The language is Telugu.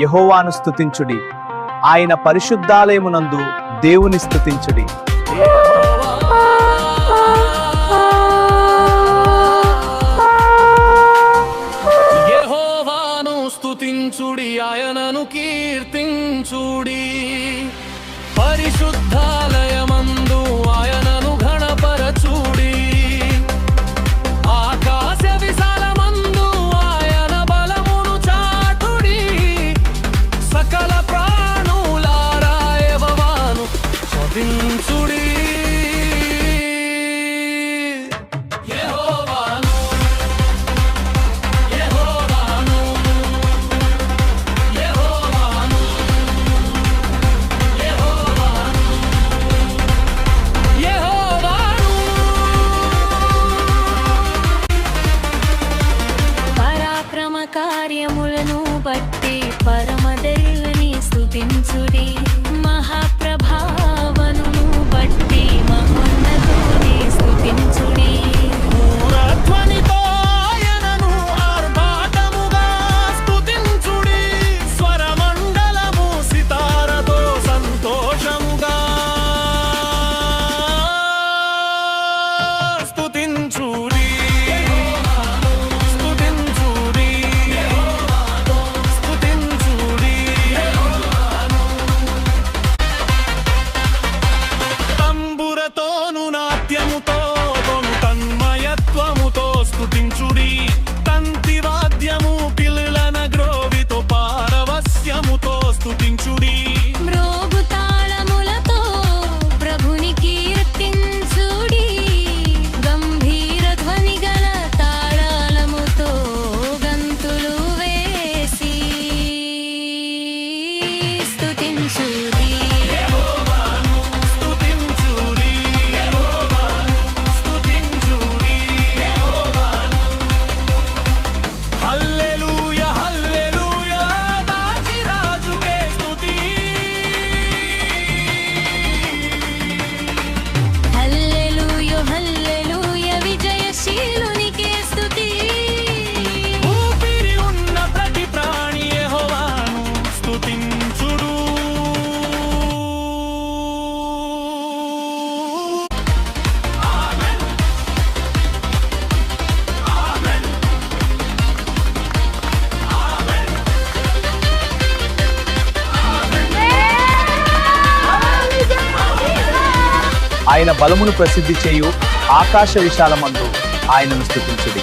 యెహోవాను స్తుతించుడి. ఆయన పరిశుద్ధాలయమునందు దేవుని స్తుతించుడి. యెహోవాను స్తుతించుడి, ఆయనను కీర్తించుడి. పరిశుద్ధాలయమందు ఆయనను ఘనపరచుడి. ఆకాశ విశాలమందు ఆయన బలమును చాటుడి. సకల ప్రాణులారా యెహోవాను స్తుతించుడి. కార్యములను బట్టి పరమదేవుని స్తుతించుడి. మహాప్రభావమును బట్టి మహోన్నతుని స్తుతించుడి. పూరధ్వనితో ఆయనను ఆర్భాటముగా స్తుతించుడి. స్వరమండలము సితారతో సంతోషముగా స్తుతించుడి. నాట్యముతో తన్మయత్వముతో స్తుతించుడి. తంతి వాద్యము పిల్లన గ్రోవితో పారవస్యముతో స్తుతించుడి. మ్రోగు తాళములతో ప్రభుని కీర్తించుడి. గంభీర ధ్వని గల తాళముతో గంతులు వేసి స్తుతించుడి. ఆయన బలమును ప్రసిద్ధి చేయు ఆకాశ విశాలమందు ఆయనను స్తుతించుడి.